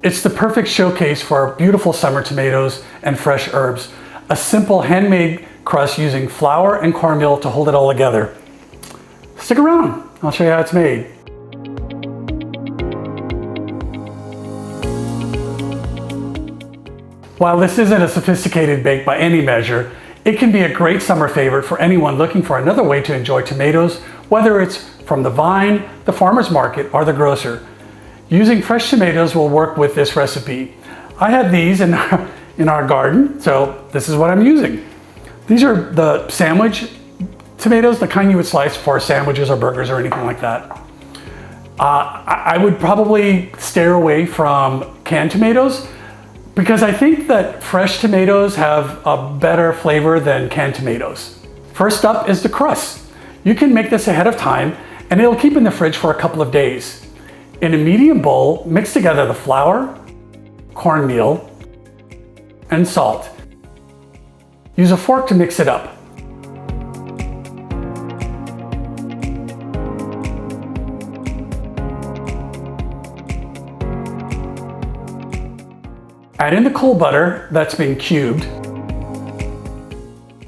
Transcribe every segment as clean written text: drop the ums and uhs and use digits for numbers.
It's the perfect showcase for our beautiful summer tomatoes and fresh herbs. A simple handmade crust using flour and cornmeal to hold it all together. Stick around, I'll show you how it's made. While this isn't a sophisticated bake by any measure, it can be a great summer favorite for anyone looking for another way to enjoy tomatoes, whether it's from the vine, the farmer's market, or the grocer. Using fresh tomatoes will work with this recipe. I have these in our garden, so this is what I'm using. These are the sandwich tomatoes, the kind you would slice for sandwiches or burgers or anything like that. I would probably steer away from canned tomatoes because I think that fresh tomatoes have a better flavor than canned tomatoes. First up is the crust. You can make this ahead of time and it'll keep in the fridge for a couple of days. In a medium bowl, mix together the flour, cornmeal, and salt. Use a fork to mix it up. Add in the cold butter that's been cubed.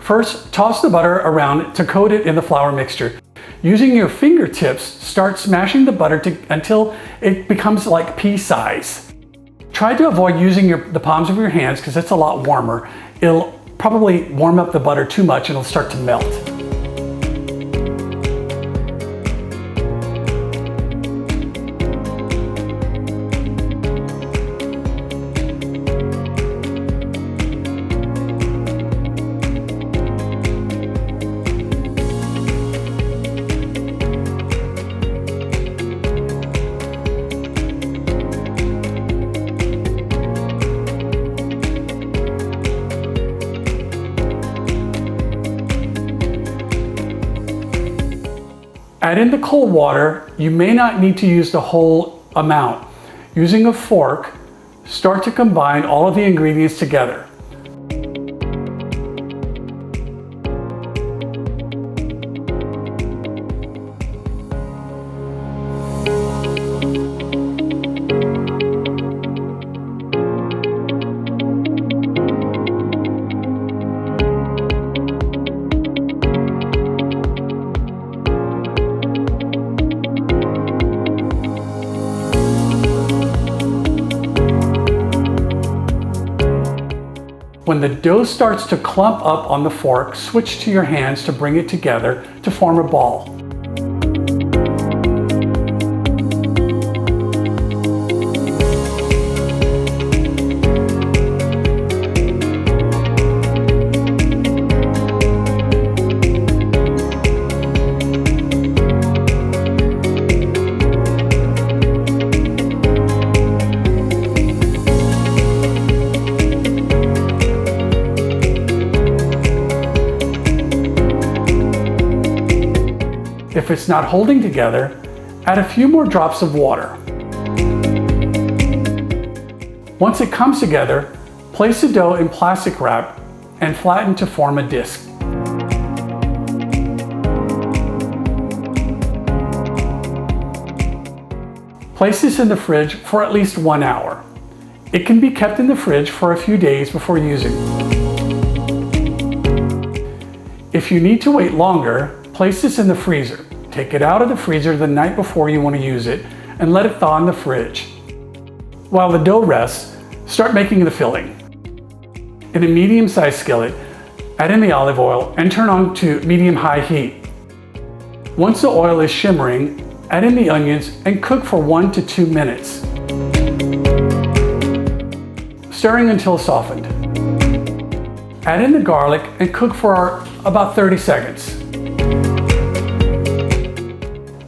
First, toss the butter around to coat it in the flour mixture. Using your fingertips, start smashing the butter until it becomes like pea size. Try to avoid using the palms of your hands because it's a lot warmer. It'll probably warm up the butter too much and it'll start to melt. Add in the cold water. You may not need to use the whole amount. Using a fork, start to combine all of the ingredients together. When the dough starts to clump up on the fork, switch to your hands to bring it together to form a ball. If it's not holding together, add a few more drops of water. Once it comes together, place the dough in plastic wrap and flatten to form a disc. Place this in the fridge for at least 1 hour. It can be kept in the fridge for a few days before using. If you need to wait longer, place this in the freezer. Take it out of the freezer the night before you want to use it and let it thaw in the fridge. While the dough rests, start making the filling. In a medium-sized skillet, add in the olive oil and turn on to medium-high heat. Once the oil is shimmering, add in the onions and cook for 1 to 2 minutes, stirring until softened. Add in the garlic and cook for about 30 seconds.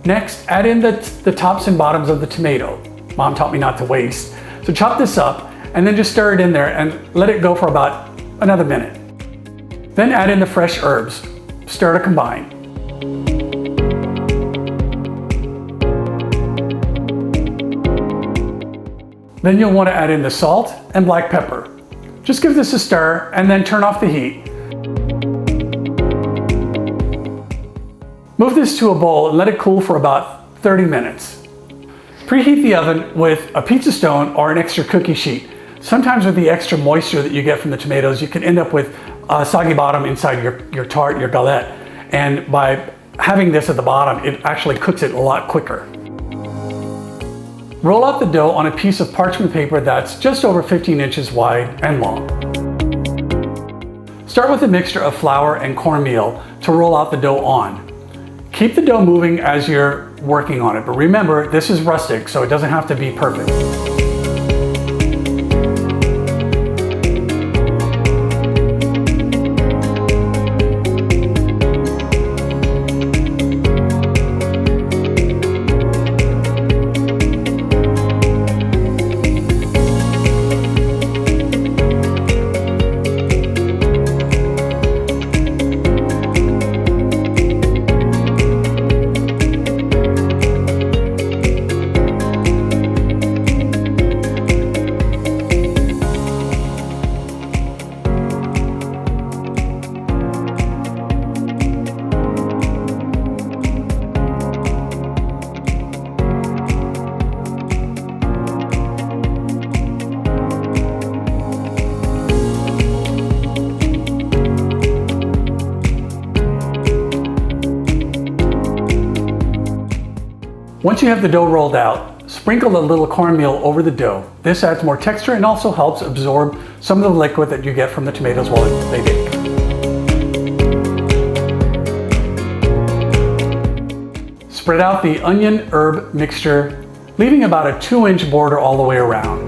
Next, add in the tops and bottoms of the tomato. Mom taught me not to waste. So chop this up and then just stir it in there and let it go for about another minute. Then add in the fresh herbs. Stir to combine. Then you'll want to add in the salt and black pepper. Just give this a stir and then turn off the heat. Move this to a bowl and let it cool for about 30 minutes. Preheat the oven with a pizza stone or an extra cookie sheet. Sometimes with the extra moisture that you get from the tomatoes, you can end up with a soggy bottom inside your tart, your galette. And by having this at the bottom, it actually cooks it a lot quicker. Roll out the dough on a piece of parchment paper that's just over 15 inches wide and long. Start with a mixture of flour and cornmeal to roll out the dough on. Keep the dough moving as you're working on it, but remember, this is rustic, so it doesn't have to be perfect. Once you have the dough rolled out, sprinkle a little cornmeal over the dough. This adds more texture and also helps absorb some of the liquid that you get from the tomatoes while they bake. Spread out the onion herb mixture, leaving about a 2-inch border all the way around.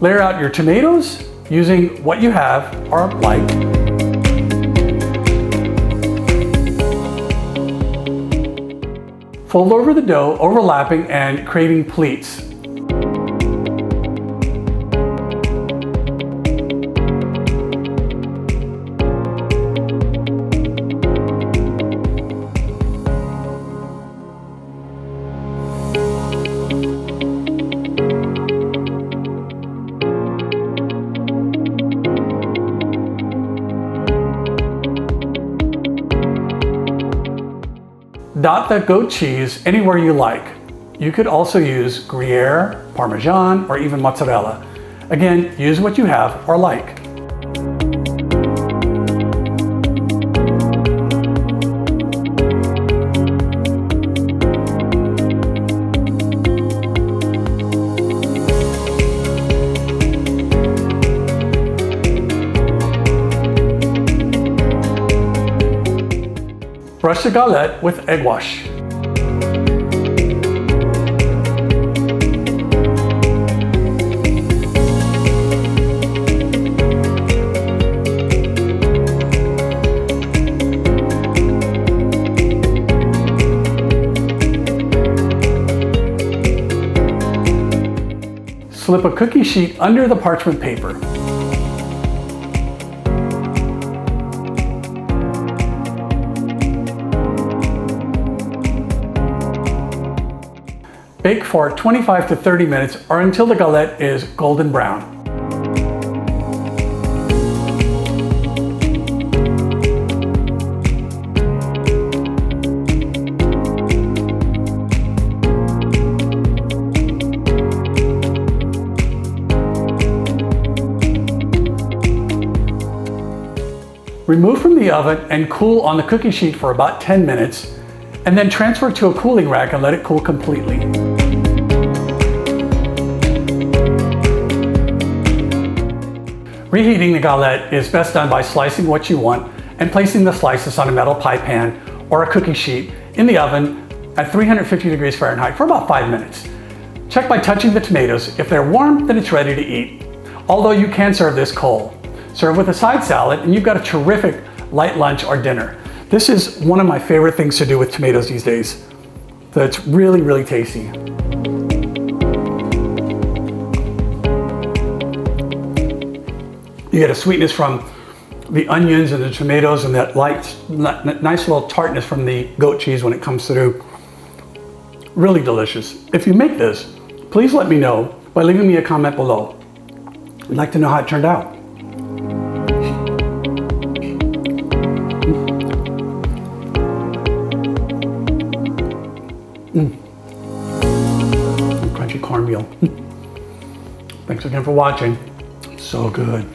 Layer out your tomatoes using what you have or like. Fold over the dough, overlapping and creating pleats. Dot the goat cheese anywhere you like. You could also use Gruyere, Parmesan, or even mozzarella. Again, use what you have or like. Brush the galette with egg wash. Slip a cookie sheet under the parchment paper. Bake for 25 to 30 minutes or until the galette is golden brown. Remove from the oven and cool on the cookie sheet for about 10 minutes, and then transfer to a cooling rack and let it cool completely. Reheating the galette is best done by slicing what you want and placing the slices on a metal pie pan or a cookie sheet in the oven at 350 degrees Fahrenheit for about 5 minutes. Check by touching the tomatoes. If they're warm, then it's ready to eat. Although you can serve this cold. Serve with a side salad and you've got a terrific light lunch or dinner. This is one of my favorite things to do with tomatoes these days. So it's really, really tasty. You get a sweetness from the onions and the tomatoes and that nice little tartness from the goat cheese when it comes through. Really delicious. If you make this, Please let me know by leaving me a comment below. I'd like to know how it turned out. Crunchy cornmeal. Thanks again for watching. So good.